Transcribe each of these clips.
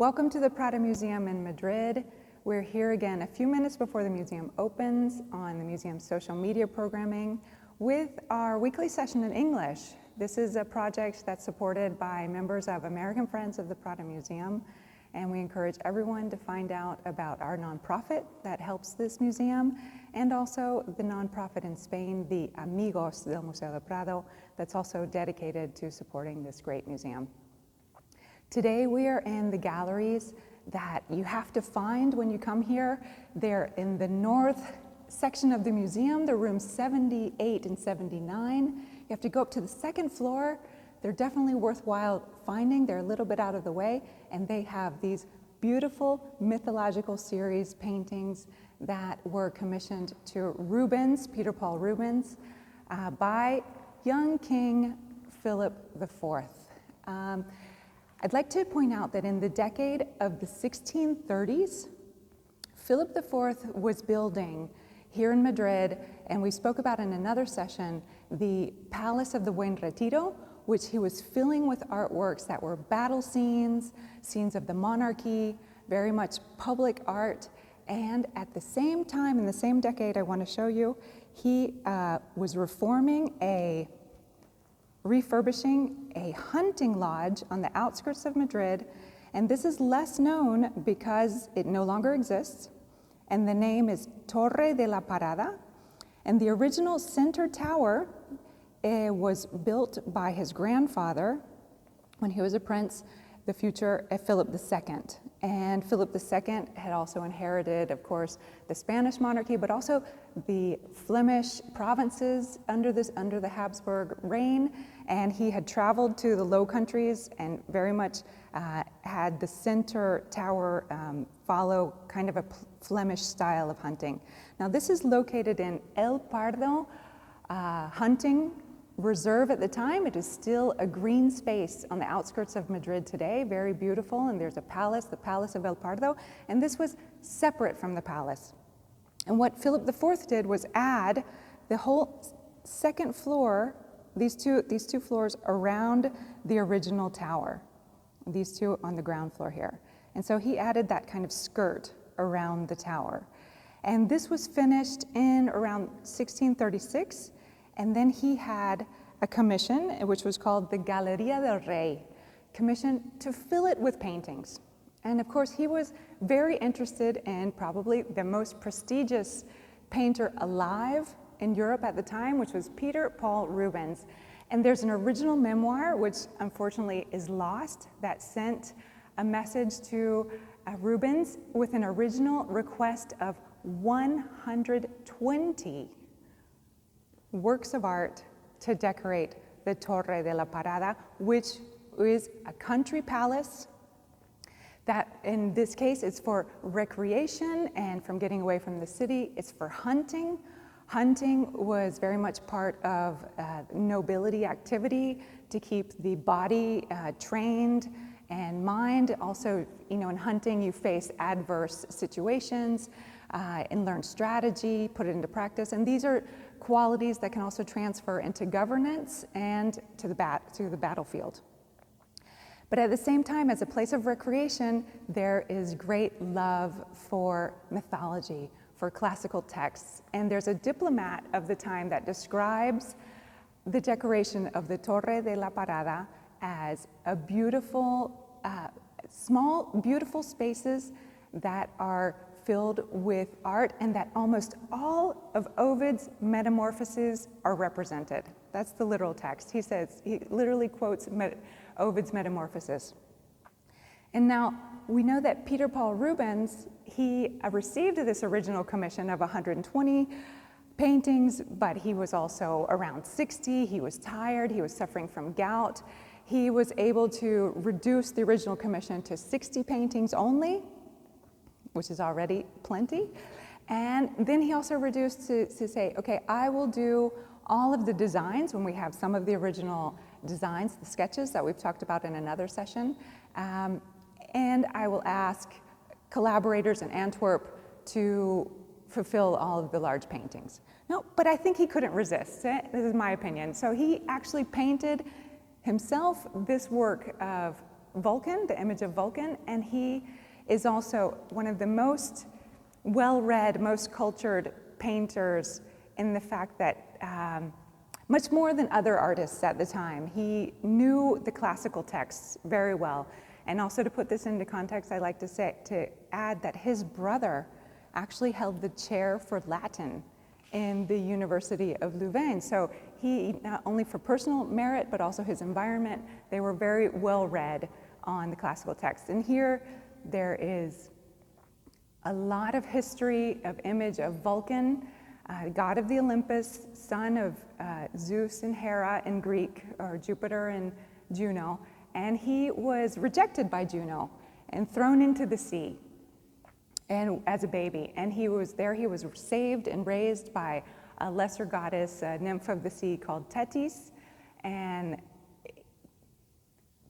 Welcome to the Prada Museum in Madrid. We're here again a few minutes before the museum opens on the museum's social media programming with our weekly session in English. This is a project that's supported by members of American Friends of the Prada Museum, and we encourage everyone to find out about our nonprofit that helps this museum, and also the nonprofit in Spain, the Amigos del Museo del Prado, that's also dedicated to supporting this great museum. Today we are in the galleries that you have to find when you come here. They're in the north section of the museum, the rooms 78 and 79. You have to go up to the second floor. They're definitely worthwhile finding. They're a little bit out of the way, and they have these beautiful mythological series paintings that were commissioned to Rubens, Peter Paul Rubens, by young King Philip IV. I'd like to point out that in the decade of the 1630s, Philip IV was building here in Madrid, and we spoke about in another session, the Palace of the Buen Retiro, which he was filling with artworks that were battle scenes, scenes of the monarchy, very much public art. And at the same time, in the same decade I want to show you, he was refurbishing a hunting lodge on the outskirts of Madrid, and this is less known because it no longer exists, and the name is Torre de la Parada, and the original center tower was built by his grandfather when he was a prince, the future Philip II. And Philip II had also inherited, of course, the Spanish monarchy, but also the Flemish provinces under the Habsburg reign. And he had traveled to the Low Countries and very much had the center tower follow kind of a Flemish style of hunting. Now this is located in El Pardo hunting reserve at the time. It is still a green space on the outskirts of Madrid today, very beautiful, and there's a palace, the Palace of El Pardo, and this was separate from the palace. And what Philip IV did was add the whole second floor, these two floors around the original tower, these two on the ground floor here. And so he added that kind of skirt around the tower. And this was finished in around 1636. And then he had a commission, which was called the Galería del Rey, commission to fill it with paintings. And of course, he was very interested in probably the most prestigious painter alive in Europe at the time, which was Peter Paul Rubens. And there's an original memoir, which unfortunately is lost, that sent a message to Rubens with an original request of 120 works of art to decorate the Torre de la Parada, which is a country palace that in this case is for recreation and from getting away from the city. It's for hunting. Hunting was very much part of nobility activity to keep the body trained and mind. Also, in hunting you face adverse situations and learn strategy, put it into practice, and these are qualities that can also transfer into governance and to the battlefield. But at the same time, as a place of recreation, there is great love for mythology, for classical texts, and there's a diplomat of the time that describes the decoration of the Torre de la Parada as a beautiful, small, beautiful spaces that are filled with art, and that almost all of Ovid's metamorphoses are represented. That's the literal text. He literally quotes Ovid's Metamorphoses. And now we know that Peter Paul Rubens, he received this original commission of 120 paintings, but he was also around 60. He was tired. He was suffering from gout. He was able to reduce the original commission to 60 paintings only, which is already plenty. And then he also reduced to say, okay, I will do all of the designs when we have some of the original designs, the sketches that we've talked about in another session. And I will ask collaborators in Antwerp to fulfill all of the large paintings. No, but I think he couldn't resist. This is my opinion. So he actually painted himself this work of Vulcan, the image of Vulcan, and he is also one of the most well-read, most cultured painters in the fact that much more than other artists at the time, he knew the classical texts very well. And also, to put this into context, I like to add that his brother actually held the chair for Latin in the University of Louvain. So he, not only for personal merit, but also his environment, they were very well read on the classical texts. And here there is a lot of history of image of Vulcan, god of the Olympus, son of Zeus and Hera in Greek, or Jupiter and Juno. And he was rejected by Juno and thrown into the sea and as a baby. And he was saved and raised by a lesser goddess, a nymph of the sea called Thetis. And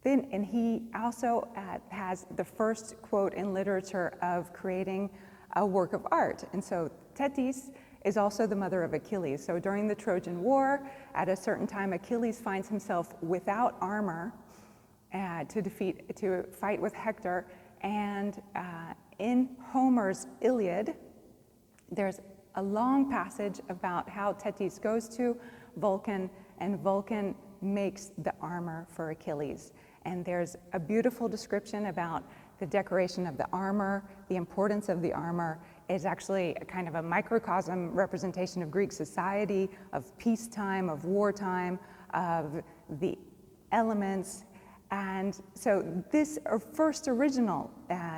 he also has the first quote in literature of creating a work of art. And so Thetis is also the mother of Achilles. So during the Trojan War, at a certain time, Achilles finds himself without armor to fight with Hector. And in Homer's Iliad, there's a long passage about how Thetis goes to Vulcan, and Vulcan makes the armor for Achilles. And there's a beautiful description about the decoration of the armor, the importance of the armor. Is actually a kind of a microcosm representation of Greek society, of peacetime, of wartime, of the elements. And so this first original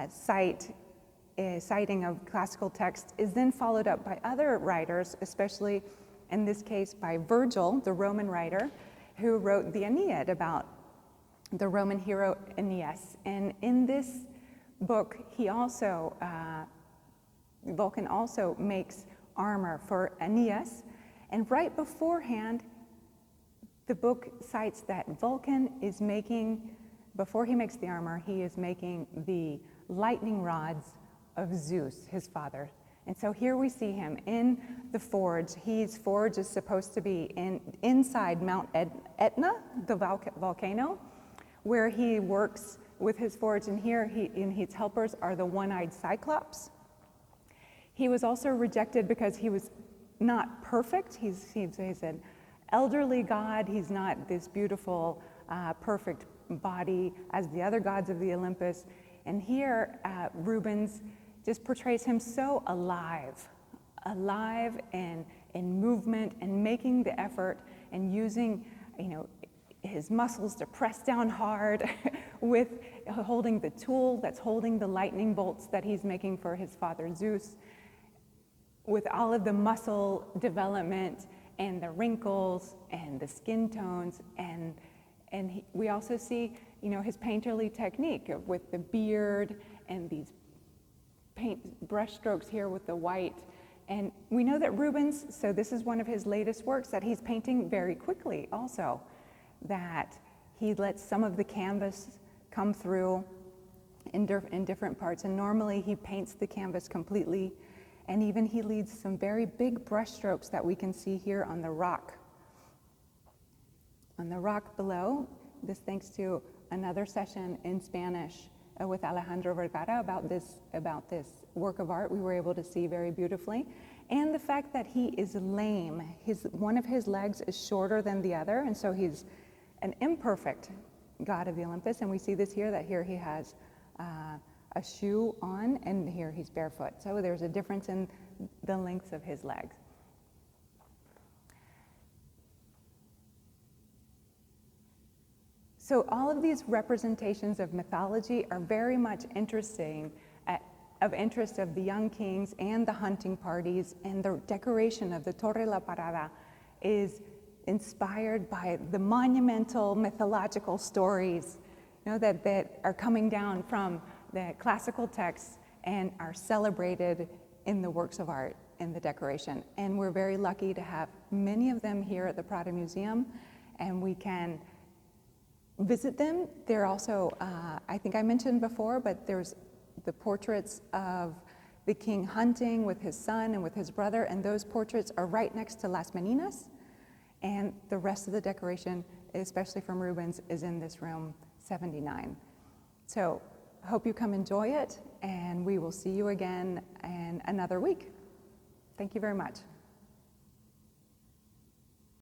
citing of classical text is then followed up by other writers, especially in this case by Virgil, the Roman writer, who wrote the Aeneid about the Roman hero Aeneas. And in this book, Vulcan also makes armor for Aeneas. And right beforehand, the book cites that Vulcan is making, before he makes the armor, he is making the lightning rods of Zeus, his father. And so here we see him in the forge. His forge is supposed to be inside Mount Etna, the volcano, where he works with his forge. And here his helpers are the one-eyed Cyclops. He was also rejected because he was not perfect. He's an elderly god. He's not this beautiful, perfect body as the other gods of the Olympus. And here, Rubens just portrays him so alive and in movement and making the effort and using, his muscles to press down hard with holding the tool that's holding the lightning bolts that he's making for his father Zeus, with all of the muscle development and the wrinkles and the skin tones, and we also see, his painterly technique with the beard and these paint brush strokes here with the white. And we know that Rubens, so this is one of his latest works, that he's painting very quickly also, that he lets some of the canvas come through in different parts, and normally he paints the canvas completely. And even he leads some very big brush strokes that we can see here on the rock. On the rock below, this thanks to another session in Spanish with Alejandro Vergara about this work of art, we were able to see very beautifully. And the fact that he is lame, one of his legs is shorter than the other, and so he's an imperfect god of the Olympus. And we see this here, that here he has a shoe on, and here he's barefoot. So there's a difference in the lengths of his legs. So all of these representations of mythology are very much of interest of the young kings and the hunting parties, and the decoration of the Torre la Parada is inspired by the monumental mythological stories that are coming down from the classical texts and are celebrated in the works of art in the decoration. And we're very lucky to have many of them here at the Prada Museum, and we can visit them. They're also, I think I mentioned before, but there's the portraits of the king hunting with his son and with his brother, and those portraits are right next to Las Meninas, and the rest of the decoration, especially from Rubens, is in this room 79. So hope you come enjoy it, and we will see you again in another week. Thank you very much.